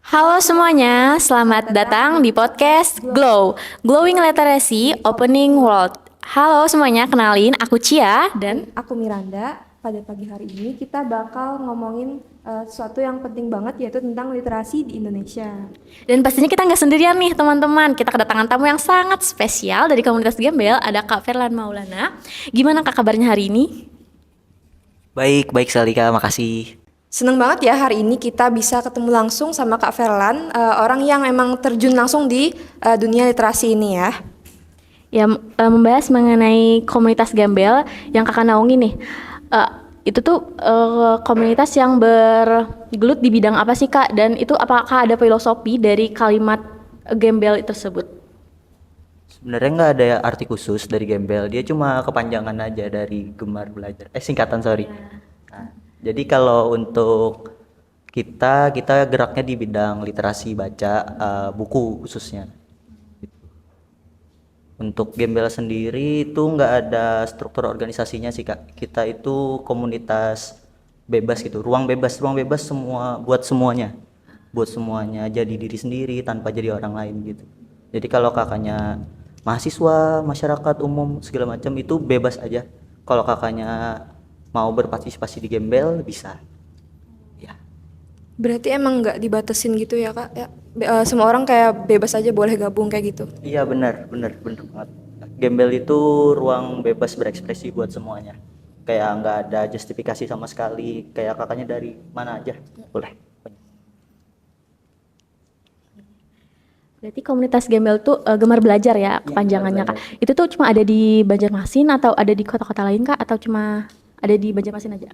Halo semuanya, selamat datang di podcast Glow, Glowing Literacy Opening World. Halo semuanya, kenalin aku Cia dan Aku Miranda. Pada pagi hari ini kita bakal ngomongin sesuatu yang penting banget, yaitu tentang literasi di Indonesia. pastinya kita nggak sendirian nih teman-teman. Kita kedatangan tamu yang sangat spesial dari komunitas Gembel, ada Kak Ferlan Maulana. Gimana Kak kabarnya hari ini? Baik, baik sekali Kak, makasih. Seneng banget ya hari ini kita bisa ketemu langsung sama Kak Ferlan, orang yang emang terjun langsung di dunia literasi ini ya. Ya, membahas mengenai komunitas Gembel yang Kakak naungi nih. Eh, itu tuh komunitas yang bergelut di bidang apa sih Kak? Dan itu apakah ada filosofi dari kalimat Gembel tersebut? Sebenarnya nggak ada arti khusus dari Gembel, dia cuma kepanjangan aja dari gemar belajar. Singkatan sorry. Nah, jadi kalau untuk kita geraknya di bidang literasi baca buku khususnya. Untuk Gembel sendiri itu nggak ada struktur organisasinya sih Kak. Kita itu komunitas bebas gitu, ruang bebas semua buat semuanya, jadi diri sendiri tanpa jadi orang lain gitu. Jadi kalau kakaknya mahasiswa, masyarakat umum segala macam itu bebas aja. Kalau kakaknya mau berpartisipasi di Gembel bisa. Ya, Berarti emang nggak dibatasin gitu ya Kak? Ya, semua orang kayak bebas aja boleh gabung kayak gitu. iya benar banget. Gembel itu ruang bebas berekspresi buat semuanya. Kayak nggak ada justifikasi sama sekali. Kayak kakaknya dari mana aja boleh. Berarti komunitas Gembel tuh gemar belajar ya kepanjangannya Kak. Itu tuh cuma ada di Banjarmasin atau ada di kota-kota lain Kak? Atau cuma ada di Banjarmasin aja?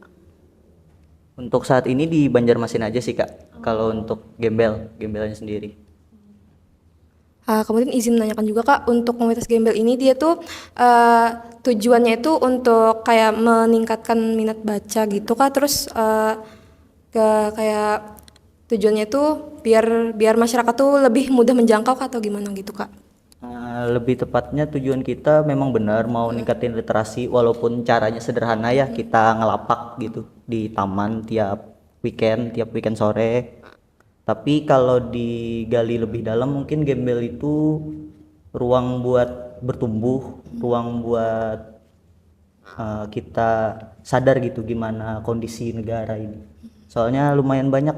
Untuk saat ini di Banjarmasin aja sih Kak. Kalau untuk Gembelnya sendiri. Kemudian izin menanyakan juga Kak, untuk komunitas Gembel ini dia tuh tujuannya itu untuk kayak meningkatkan minat baca gitu Kak, terus ke kayak tujuannya itu biar biar masyarakat tuh lebih mudah menjangkau Kak, atau gimana gitu Kak? Lebih tepatnya tujuan kita memang benar mau ningkatin literasi walaupun caranya sederhana ya, kita ngelapak gitu di taman tiap weekend sore. Tapi kalau digali lebih dalam mungkin Gembel itu ruang buat bertumbuh, ruang buat kita sadar gitu gimana kondisi negara ini. Soalnya lumayan banyak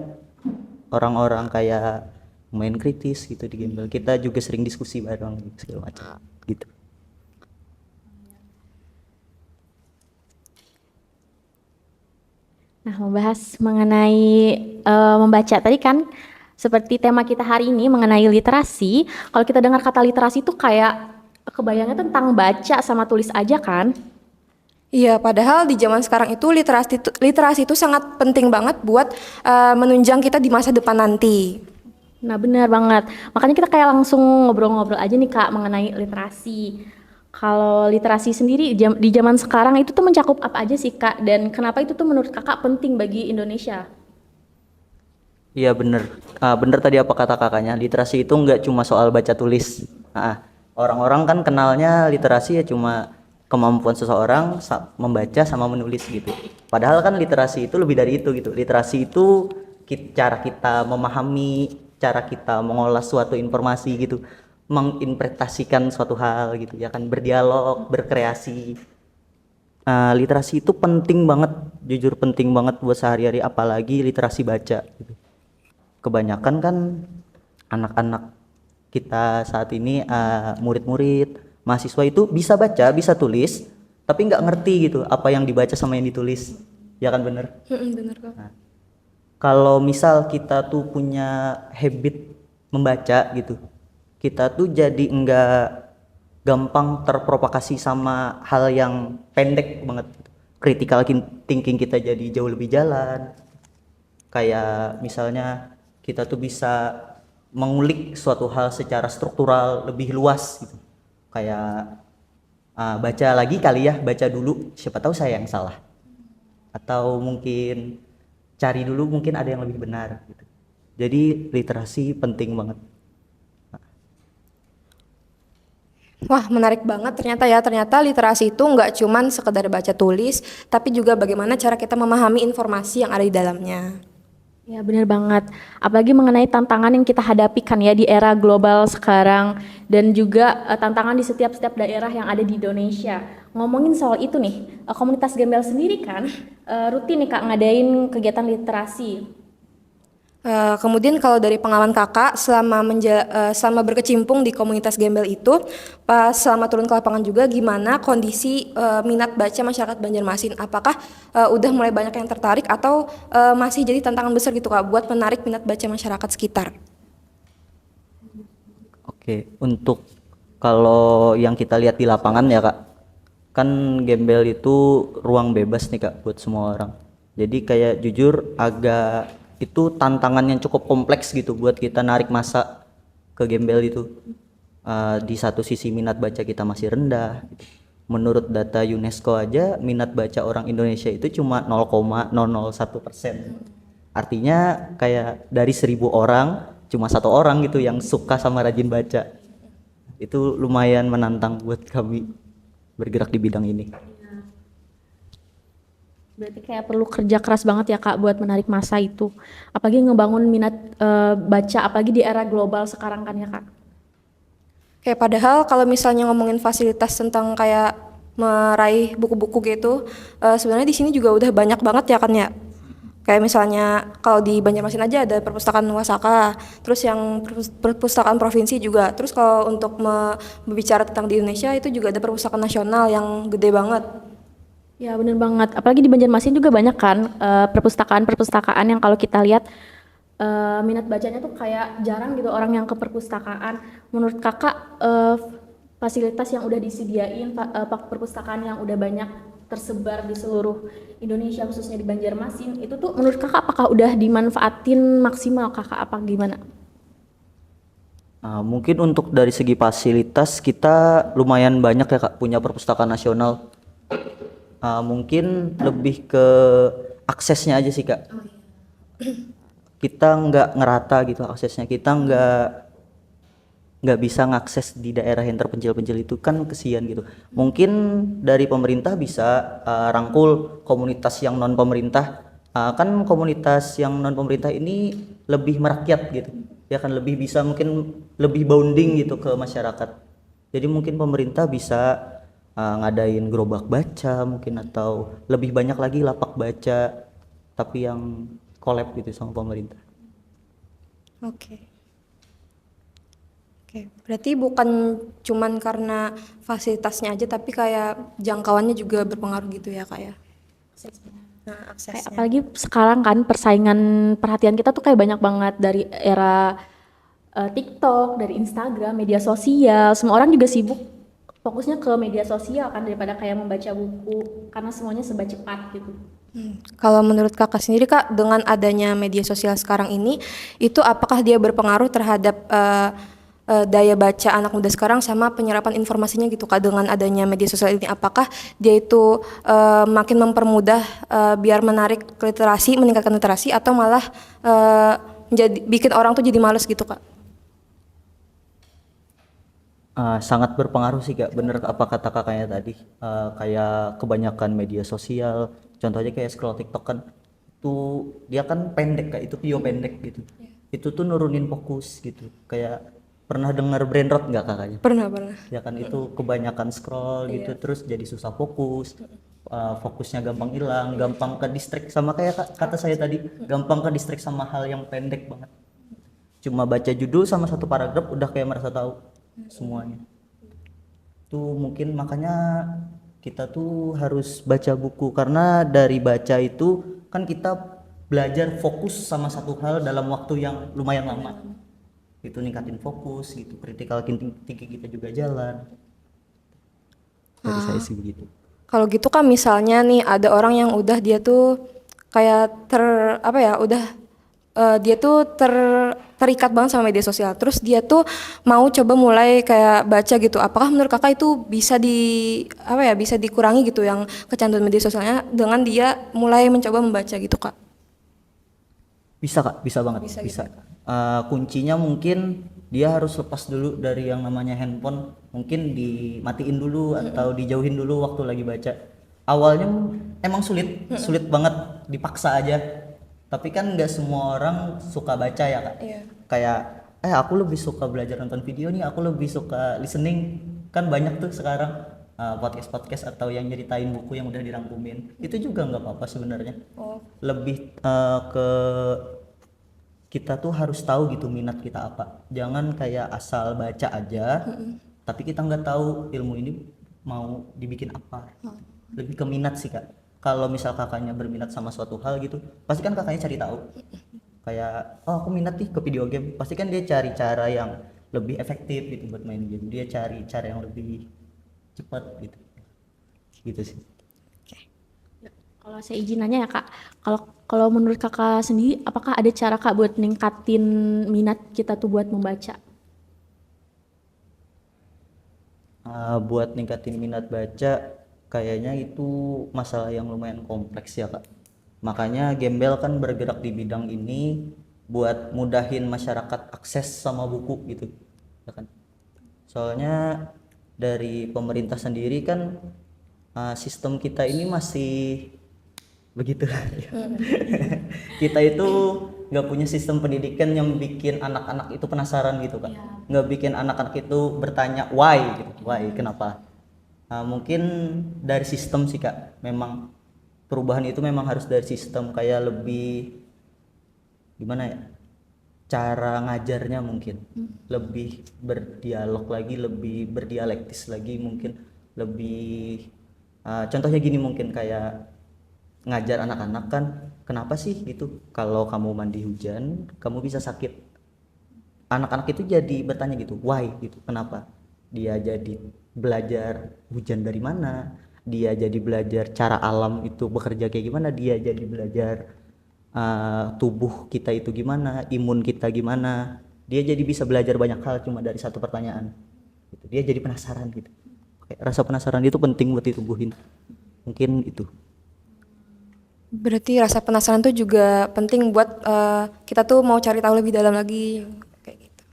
orang-orang kayak main kritis gitu di Gembel. Kita juga sering diskusi bareng gitu, segala macam gitu. Nah, membahas mengenai membaca tadi kan seperti tema kita hari ini mengenai literasi. Kalau kita dengar kata literasi itu kayak kebayangnya tentang baca sama tulis aja kan? Iya, padahal di zaman sekarang itu literasi itu sangat penting banget buat menunjang kita di masa depan nanti. Nah, benar banget. Makanya kita kayak langsung ngobrol-ngobrol aja nih Kak mengenai literasi. Kalau literasi sendiri di zaman sekarang itu tuh mencakup apa aja sih Kak? Dan kenapa itu tuh menurut Kakak penting bagi Indonesia? Iya bener. Bener tadi apa kata kakaknya, literasi itu nggak cuma soal baca tulis. Orang-orang kan kenalnya literasi ya cuma kemampuan seseorang membaca sama menulis gitu. Padahal kan literasi itu lebih dari itu gitu. Literasi itu cara kita memahami, cara kita mengolah suatu informasi gitu, menginterpretasikan suatu hal gitu ya kan, berdialog, berkreasi. Literasi itu penting banget, jujur penting banget buat sehari-hari, apalagi literasi baca gitu. Kebanyakan kan anak-anak kita saat ini, murid-murid mahasiswa itu bisa baca bisa tulis tapi nggak ngerti gitu apa yang dibaca sama yang ditulis, ya kan bener. Bener Kak. Kalau misal kita tuh punya habit membaca gitu, kita tuh jadi nggak gampang terprovokasi sama hal yang pendek banget gitu. Critical thinking kita jadi jauh lebih jalan. Kayak misalnya kita tuh bisa mengulik suatu hal secara struktural lebih luas gitu. Kayak baca lagi kali ya, baca dulu siapa tahu saya yang salah. Atau mungkin cari dulu mungkin ada yang lebih benar gitu. Jadi literasi penting banget. Wah, menarik banget ternyata ya. Ternyata literasi itu nggak cuman sekedar baca tulis, tapi juga bagaimana cara kita memahami informasi yang ada di dalamnya. Ya benar banget. Apalagi mengenai tantangan yang kita hadapi kan ya di era global sekarang dan juga tantangan di setiap daerah yang ada di Indonesia. Ngomongin soal itu nih, komunitas gembel sendiri kan rutin nih Kak ngadain kegiatan literasi. Kemudian kalau dari pengalaman kakak selama berkecimpung di komunitas gembel itu, pas selama turun ke lapangan juga gimana kondisi minat baca masyarakat Banjarmasin? Apakah udah mulai banyak yang tertarik atau masih jadi tantangan besar gitu kak buat menarik minat baca masyarakat sekitar? Oke, untuk kalau yang kita lihat di lapangan ya Kak, kan gembel itu ruang bebas nih Kak buat semua orang. Jadi kayak jujur agak itu tantangan yang cukup kompleks gitu buat kita narik masa ke gembel itu. Di satu sisi minat baca kita masih rendah. Menurut data UNESCO aja minat baca orang Indonesia itu cuma 0,001%. Artinya kayak dari 1.000 orang cuma 1 orang gitu yang suka sama rajin baca. Itu lumayan menantang buat kami bergerak di bidang ini. Berarti kayak perlu kerja keras banget ya Kak buat menarik massa itu. Apalagi ngebangun minat baca, apalagi di era global sekarang kan ya Kak. Kayak padahal kalau misalnya ngomongin fasilitas tentang kayak meraih buku-buku gitu, sebenarnya di sini juga udah banyak banget ya kan ya. Kayak misalnya kalau di Banjarmasin aja ada perpustakaan Wasaka, terus yang perpustakaan provinsi juga. Terus kalau untuk berbicara tentang di Indonesia itu juga ada perpustakaan nasional yang gede banget. Ya bener banget, apalagi di Banjarmasin juga banyak kan perpustakaan-perpustakaan yang kalau kita lihat minat bacanya tuh kayak jarang gitu orang yang ke perpustakaan. Menurut kakak fasilitas yang udah disediain, perpustakaan yang udah banyak tersebar di seluruh Indonesia khususnya di Banjarmasin, itu tuh menurut kakak apakah udah dimanfaatin maksimal kakak apa gimana? Mungkin untuk dari segi fasilitas kita lumayan banyak ya Kak punya perpustakaan nasional. Mungkin lebih ke aksesnya aja sih Kak. Kita nggak ngerata gitu aksesnya, kita nggak bisa ngakses di daerah yang terpencil-pencil itu kan kesian gitu. Mungkin dari pemerintah bisa rangkul komunitas yang non pemerintah. Kan komunitas yang non pemerintah ini lebih merakyat gitu, ya kan lebih bisa mungkin lebih bonding gitu ke masyarakat. Jadi mungkin pemerintah bisa ngadain gerobak baca mungkin atau lebih banyak lagi lapak baca tapi yang collab gitu sama pemerintah. Oke. Oke, berarti bukan cuman karena fasilitasnya aja tapi kayak jangkauannya juga berpengaruh gitu ya kak ya? Nah, Kayak aksesnya. apalagi sekarang kan persaingan perhatian kita tuh kayak banyak banget dari era TikTok, dari Instagram, media sosial, semua orang juga sibuk fokusnya ke media sosial kan daripada kayak membaca buku karena semuanya serba cepat gitu. Kalau menurut kakak sendiri kak, dengan adanya media sosial sekarang ini, itu apakah dia berpengaruh terhadap daya baca anak muda sekarang sama penyerapan informasinya gitu kak dengan adanya media sosial ini? Apakah dia itu makin mempermudah biar menarik literasi, meningkatkan literasi, atau malah bikin orang tuh jadi males gitu kak? Sangat berpengaruh sih Kak, bener apa kata kakaknya tadi. Kayak kebanyakan media sosial, contohnya kayak scroll TikTok kan, itu dia kan pendek Kak, itu video pendek gitu. Itu tuh nurunin fokus gitu. Kayak pernah dengar brain rot nggak kakaknya? Pernah. Ya kan itu kebanyakan scroll gitu terus jadi susah fokus. Fokusnya gampang hilang, gampang ke distract sama kayak kata saya tadi, gampang ke distract sama hal yang pendek banget. Cuma baca judul sama satu paragraf udah kayak merasa tahu semuanya. Tuh mungkin makanya kita tuh harus baca buku karena dari baca itu kan kita belajar fokus sama satu hal dalam waktu yang lumayan lama. Itu ningkatin fokus gitu, critical thinking kita juga jalan. Dari saya sih begitu. Kalau gitu kan misalnya nih ada orang yang udah dia tuh kayak dia tuh terikat banget sama media sosial. Terus dia tuh mau coba mulai kayak baca gitu. Apakah menurut kakak itu bisa dikurangi gitu yang kecanduan media sosialnya dengan dia mulai mencoba membaca gitu kak? Bisa Kak, bisa banget, bisa. Gitu. Kuncinya mungkin dia harus lepas dulu dari yang namanya handphone, mungkin dimatiin dulu atau dijauhin dulu waktu lagi baca. Awalnya emang sulit banget, dipaksa aja. Tapi kan nggak semua orang suka baca ya kak. Iya. Kayak aku lebih suka belajar nonton video nih, aku lebih suka listening. Kan banyak tuh sekarang podcast-podcast atau yang nyeritain buku yang udah dirangkumin. Itu juga nggak apa-apa sebenarnya. Oh, Lebih ke kita tuh harus tahu gitu minat kita apa. Jangan kayak asal baca aja, tapi kita nggak tahu ilmu ini mau dibikin apa. Lebih ke minat sih kak. Kalau misal kakaknya berminat sama suatu hal gitu, pasti kan kakaknya cari tahu. Kayak, oh aku minat nih ke video game, pasti kan dia cari cara yang lebih efektif gitu buat main game. Dia cari cara yang lebih cepat gitu. Gitu sih. Ya, kalau saya izin nanya ya kak, kalau kalau menurut kakak sendiri, apakah ada cara kak buat ningkatin minat kita tuh buat membaca? Buat ningkatin minat baca kayaknya itu masalah yang lumayan kompleks ya kak, makanya Gembel kan bergerak di bidang ini buat mudahin masyarakat akses sama buku gitu ya kan, soalnya dari pemerintah sendiri kan sistem kita ini masih begitu. Kita itu nggak punya sistem pendidikan yang bikin anak-anak itu penasaran gitu kan, nggak bikin anak-anak itu bertanya why gitu, why kenapa. Mungkin dari sistem sih kak, memang perubahan itu memang harus dari sistem, kayak lebih gimana ya, cara ngajarnya mungkin lebih berdialog lagi, lebih berdialektis lagi mungkin, lebih contohnya gini mungkin kayak ngajar anak-anak kan, kenapa sih gitu kalau kamu mandi hujan kamu bisa sakit. Anak-anak itu jadi bertanya gitu, why gitu, kenapa. Dia jadi belajar hujan dari mana, dia jadi belajar cara alam itu bekerja kayak gimana, dia jadi belajar tubuh kita itu gimana, imun kita gimana. Dia jadi bisa belajar banyak hal cuma dari satu pertanyaan gitu. Dia jadi penasaran gitu, kayak rasa penasaran itu penting buat ditumbuhin, mungkin itu. berarti rasa penasaran tuh juga penting buat kita tuh mau cari tahu lebih dalam lagi kayak gitu.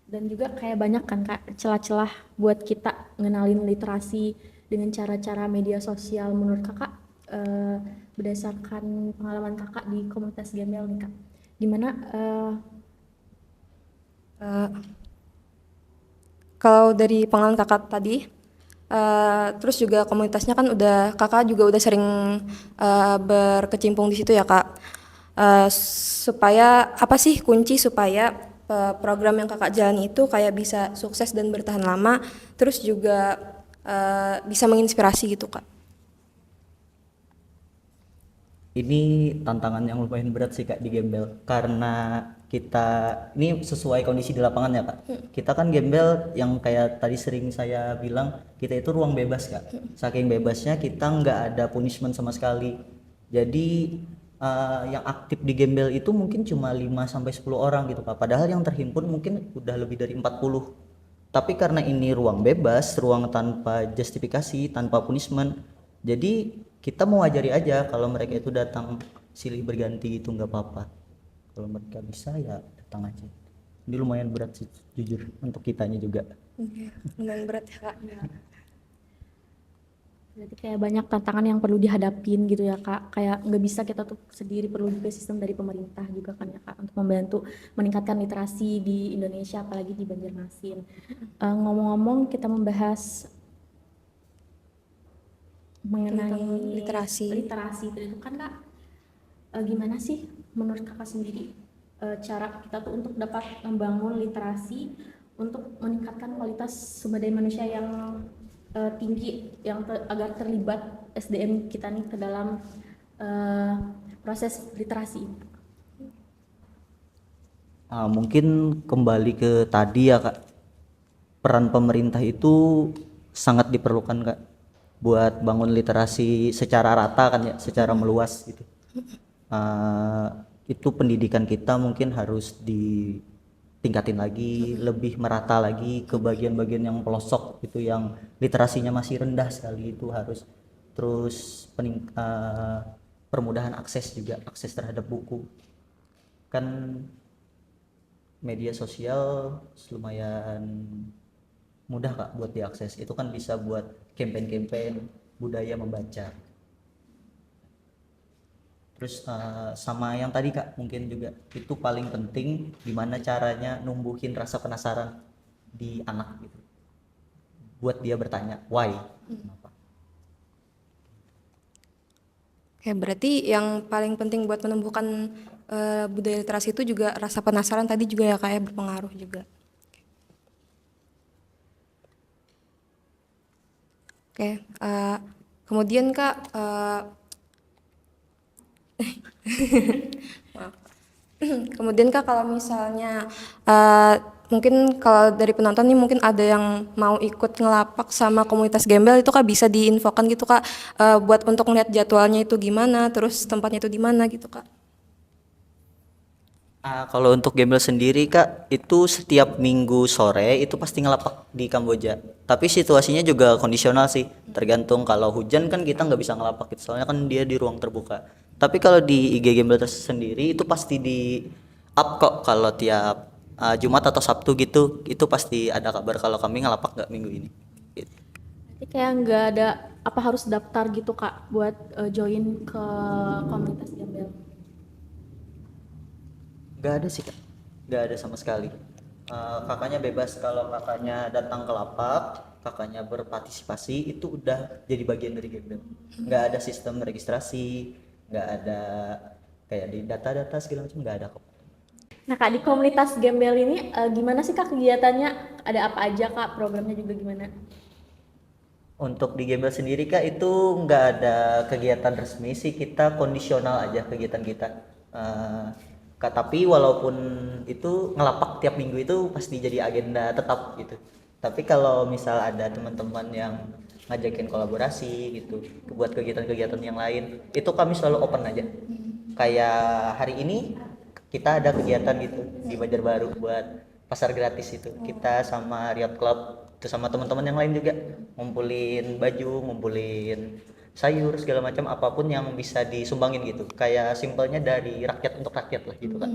Dan juga kayak banyak kan kak celah-celah buat kita ngenalin literasi dengan cara-cara media sosial. Menurut kakak berdasarkan pengalaman kakak di komunitas Gembel nih kak, dimana Eh, Kalau dari pengalaman kakak tadi, terus juga komunitasnya kan kakak juga udah sering berkecimpung di situ ya kak. Supaya apa sih kunci supaya program yang kakak jalani itu kayak bisa sukses dan bertahan lama, terus juga bisa menginspirasi gitu kak. Ini tantangan yang lumayan berat sih kak di Gembel, karena kita ini sesuai kondisi di lapangan ya kak. Kita kan Gembel yang kayak tadi sering saya bilang, kita itu ruang bebas kak. Saking bebasnya kita nggak ada punishment sama sekali. Jadi yang aktif di Gembel itu mungkin cuma 5 sampai 10 orang gitu kak. Padahal yang terhimpun mungkin udah lebih dari 40. Tapi karena ini ruang bebas, ruang tanpa justifikasi, tanpa punishment, jadi kita mau ajari aja, kalau mereka itu datang silih berganti itu nggak apa-apa. Kalau mereka bisa ya datang aja. Ini lumayan berat sih jujur untuk kitanya juga. Lumayan berat ya kak. berarti kayak banyak tantangan yang perlu dihadapin gitu ya kak, kayak nggak bisa kita tuh sendiri, perlu juga sistem dari pemerintah juga kan ya kak untuk membantu meningkatkan literasi di Indonesia apalagi di Banjarmasin. Ngomong-ngomong kita membahas mengenai Tentang literasi. itu kan kak, gimana sih menurut kakak sendiri cara kita tuh untuk dapat membangun literasi untuk meningkatkan kualitas sumber daya manusia yang tinggi, yang agar terlibat SDM kita nih ke dalam proses literasi. Mungkin kembali ke tadi ya kak, peran pemerintah itu sangat diperlukan kak buat bangun literasi secara rata kan ya, secara meluas gitu. Itu pendidikan kita mungkin harus ditingkatin lagi, lebih merata lagi ke bagian-bagian yang pelosok itu, yang literasinya masih rendah sekali, itu harus terus permudahan akses juga, akses terhadap buku. Kan media sosial lumayan mudah kak buat diakses, itu kan bisa buat campaign-campaign budaya membaca. Terus sama yang tadi Kak, mungkin juga itu paling penting gimana caranya numbuhin rasa penasaran di anak gitu. Buat dia bertanya, why? Kenapa? Oke, berarti yang paling penting buat menumbuhkan budaya literasi itu juga rasa penasaran tadi juga ya Kak ya, berpengaruh juga. Oke, kemudian Kak, maaf. Kemudian Kak kalau misalnya mungkin kalau dari penonton nih mungkin ada yang mau ikut ngelapak sama komunitas gembel itu Kak bisa diinfokan gitu Kak, buat untuk melihat jadwalnya itu gimana, terus tempatnya itu di mana gitu Kak. Kalau untuk gembel sendiri Kak, itu setiap minggu sore itu pasti ngelapak di Kamboja. Tapi situasinya juga kondisional sih, tergantung kalau hujan kan kita nggak bisa ngelapak gitu, soalnya kan dia di ruang terbuka. Tapi kalau di IG Gembel sendiri itu pasti di up kok kalau tiap Jumat atau Sabtu gitu, itu pasti ada kabar kalau kami ngelapak nggak minggu ini. Gitu. Berarti kayak nggak ada apa harus daftar gitu Kak buat join ke komunitas gembel. Nggak ada sih Kak, nggak ada sama sekali. Kakaknya bebas, kalau kakaknya datang ke lapak, kakaknya berpartisipasi itu udah jadi bagian dari gembel. Nggak ada sistem registrasi, nggak ada kayak di data-data segala macam, nggak ada kok. Nah Kak, di komunitas gembel ini gimana sih Kak kegiatannya? Ada apa aja Kak? Programnya juga gimana? Untuk di gembel sendiri Kak itu nggak ada kegiatan resmi sih, kita kondisional aja kegiatan kita. Eh, Kak, tapi walaupun itu ngelapak tiap minggu itu pasti jadi agenda tetap gitu. Tapi kalau misal ada teman-teman yang ngajakin kolaborasi gitu buat kegiatan-kegiatan yang lain, itu kami selalu open aja. Kayak hari ini kita ada kegiatan gitu di Banjarbaru buat pasar gratis itu. Kita sama Riot Club itu sama teman-teman yang lain juga ngumpulin baju, ngumpulin sayur segala macam, apapun yang bisa disumbangin gitu. Kayak simpelnya dari rakyat untuk rakyat lah gitu kan.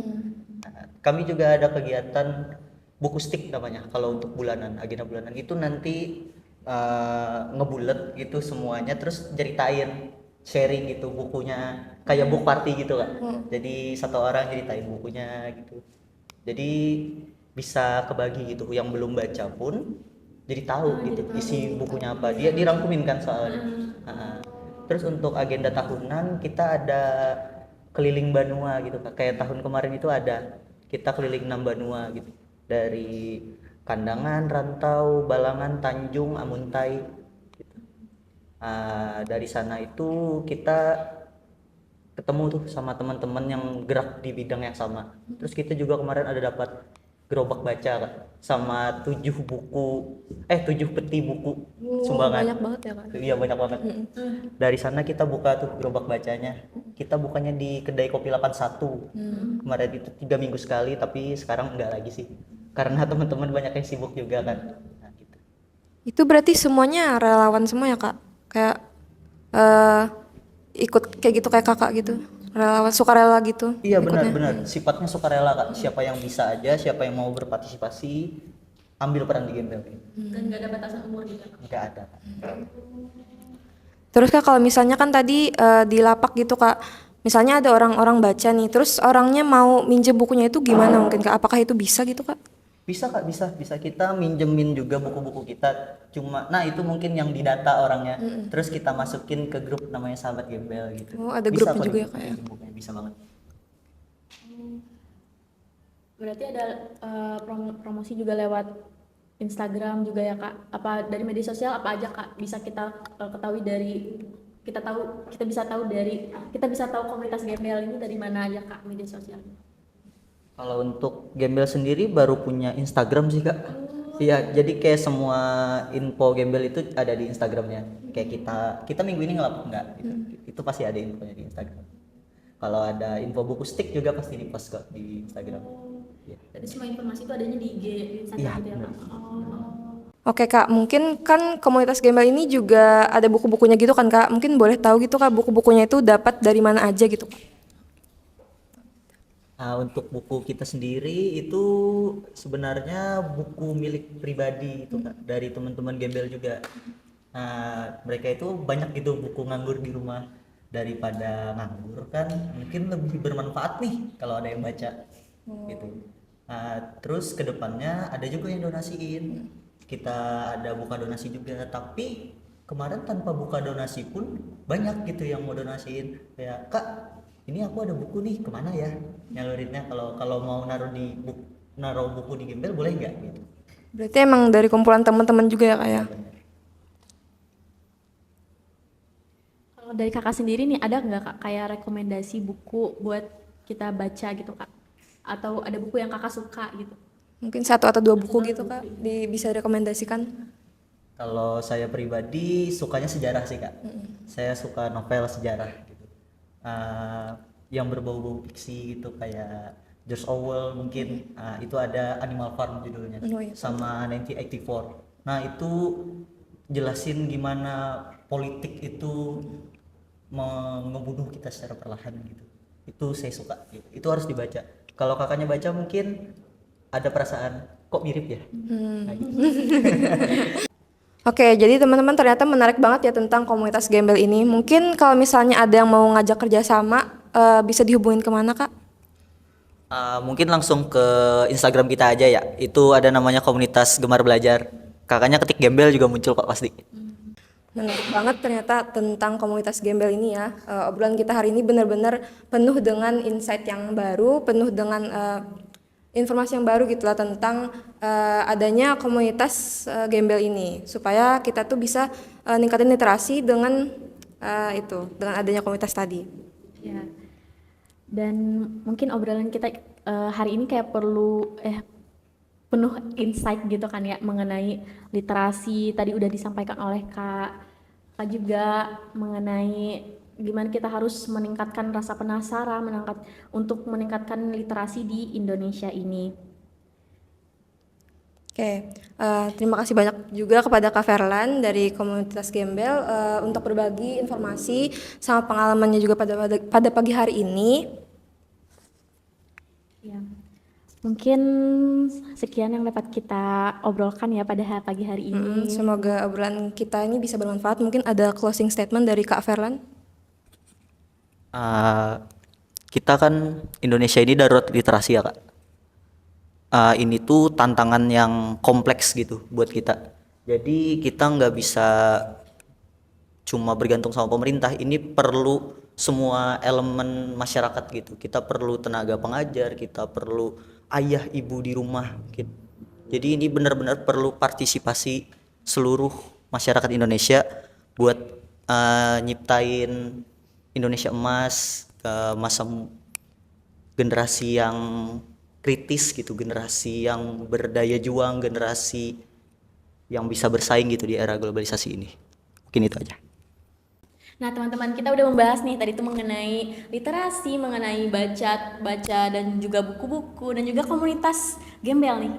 Nah, kami juga ada kegiatan buku stick namanya. Kalau untuk bulanan, agenda bulanan itu nanti ngebulet gitu semuanya, terus ceritain sharing gitu bukunya, kayak book party gitu kan. Jadi satu orang ceritain bukunya gitu. Jadi bisa kebagi gitu, yang belum baca pun jadi tahu gitu isi bukunya apa. Dia dirangkumin kan soalnya. Nah, terus untuk agenda tahunan kita ada keliling Banua gitu Kak. Kayak tahun kemarin itu ada kita keliling 6 Banua gitu. Dari Kandangan, Rantau, Balangan, Tanjung, Amuntai gitu. Dari sana itu kita ketemu tuh sama teman-teman yang gerak di bidang yang sama. Terus kita juga kemarin ada dapat gerobak baca Kak, sama 7 peti buku sumbangan. Banyak banget ya Kak. Iya banyak banget. Dari sana kita buka tuh gerobak bacanya. Kita bukanya di kedai kopi 81. Kemarin itu 3 minggu sekali, tapi sekarang enggak lagi sih. Karena teman-teman banyak yang sibuk juga kan. Nah, gitu. Itu berarti semuanya relawan semua ya Kak? Kayak eh ikut kayak gitu kayak Kakak gitu. Relawan sukarela gitu. Iya ikutnya. benar-benar, sifatnya sukarela Kak. Siapa yang bisa aja, siapa yang mau berpartisipasi, ambil peran di Gembel. Dan nggak ada batasan umur gitu. Enggak ada. Terus Kak kalau misalnya kan tadi di lapak gitu Kak. Misalnya ada orang-orang baca nih, terus orangnya mau minjem bukunya itu gimana mungkin Kak? Apakah itu bisa gitu Kak? Bisa Kak, bisa kita minjemin juga buku-buku kita. Cuma nah itu mungkin yang didata orangnya. Terus kita masukin ke grup namanya Sahabat Gembel gitu. Oh, ada Bisa grupnya kok juga ya, Kak, ya? minjem bukunya, bisa banget. Berarti ada promosi juga lewat Instagram juga ya Kak? Apa dari media sosial apa aja Kak? Bisa kita ketahui dari kita bisa tahu komunitas gembel ini dari mana aja Kak media sosial? Kalau untuk Gembel sendiri baru punya Instagram sih Kak. Iya, jadi kayak semua info Gembel itu ada di Instagramnya. Kayak kita minggu ini ngelap enggak gitu. Itu pasti ada infonya di Instagram. Kalau ada info buku stick juga pasti di-post kok di Instagram. Iya. Jadi semua informasi itu adanya di IG Instagram Iya, gitu ya benar. Kak? Oh. Oke Kak, mungkin kan komunitas gembel ini juga ada buku-bukunya gitu kan Kak? Mungkin boleh tahu gitu Kak buku-bukunya itu dapat dari mana aja gitu Kak? Untuk buku kita sendiri itu sebenarnya buku milik pribadi itu Kak, dari teman-teman Gembel juga. Mereka itu banyak gitu buku nganggur di rumah. daripada nganggur kan mungkin lebih bermanfaat nih kalau ada yang baca gitu. Terus kedepannya ada juga yang donasiin, kita ada buka donasi juga, tapi kemarin tanpa buka donasi pun banyak gitu yang mau donasiin, kayak kak ini aku ada buku nih kemana ya nyalurinnya, kalau mau naruh buku di gembel boleh nggak gitu. Berarti emang dari kumpulan teman-teman juga ya kak ya? Kalau dari kakak sendiri nih ada nggak kak kayak rekomendasi buku buat kita baca gitu kak? Atau ada buku yang kakak suka gitu? Mungkin 1 atau 2 buku gitu kak bisa direkomendasikan. Kalau saya pribadi sukanya sejarah sih kak. Saya suka novel sejarah gitu. Yang berbau-bau fiksi gitu kayak George Orwell mungkin. Itu ada Animal Farm judulnya. Oh, iya. Sama 1984. Nah itu jelasin gimana politik itu ngebunuh kita secara perlahan gitu. Itu saya suka. Gitu. Itu harus dibaca. Kalau kakaknya baca mungkin ada perasaan kok mirip ya. Nah, gitu. Oke, jadi teman-teman ternyata menarik banget ya tentang komunitas gembel ini. Mungkin kalau misalnya ada yang mau ngajak kerjasama, bisa dihubungin kemana kak? Mungkin langsung ke Instagram kita aja ya. Itu ada namanya komunitas Gemar Belajar. Kakaknya ketik gembel juga muncul kok pasti. Menarik banget ternyata tentang komunitas gembel ini ya. Obrolan kita hari ini benar-benar penuh dengan insight yang baru, penuh dengan informasi yang baru gitu lah tentang adanya komunitas gembel ini. Supaya kita tuh bisa ningkatin literasi dengan dengan adanya komunitas tadi. Ya. Dan mungkin obrolan kita hari ini kayak perlu penuh insight gitu kan ya mengenai literasi. Tadi udah disampaikan oleh Kak juga mengenai gimana kita harus meningkatkan rasa penasaran, untuk meningkatkan literasi di Indonesia ini. Oke, terima kasih banyak juga kepada Kak Ferlan dari komunitas gembel untuk berbagi informasi sama pengalamannya juga pada pagi hari ini. Ya. Mungkin sekian yang dapat kita obrolkan ya pada pagi hari ini. Semoga obrolan kita ini bisa bermanfaat. Mungkin ada closing statement dari Kak Ferlan. Kita kan Indonesia ini darurat literasi ya kak. Ini tuh tantangan yang kompleks gitu buat kita. Jadi kita nggak bisa cuma bergantung sama pemerintah. Ini perlu semua elemen masyarakat gitu. Kita perlu tenaga pengajar, kita perlu ayah ibu di rumah gitu. Jadi ini benar-benar perlu partisipasi seluruh masyarakat Indonesia buat nyiptain Indonesia emas ke masa generasi yang kritis gitu, generasi yang berdaya juang, generasi yang bisa bersaing gitu di era globalisasi ini. Mungkin itu aja. Nah teman-teman, kita udah membahas nih tadi itu mengenai literasi, mengenai baca dan juga buku-buku dan juga komunitas gembel nih.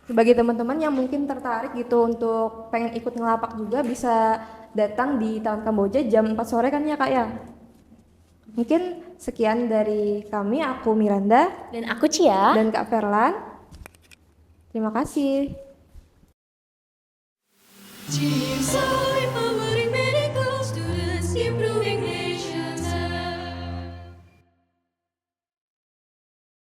Bagi teman-teman yang mungkin tertarik gitu untuk pengen ikut ngelapak juga bisa datang di Taman Kamboja jam 4 sore kan ya kak ya. Mungkin sekian dari kami, aku Miranda Dan aku Cia. dan Kak Ferlan. Terima kasih. Chỉ rơi mơ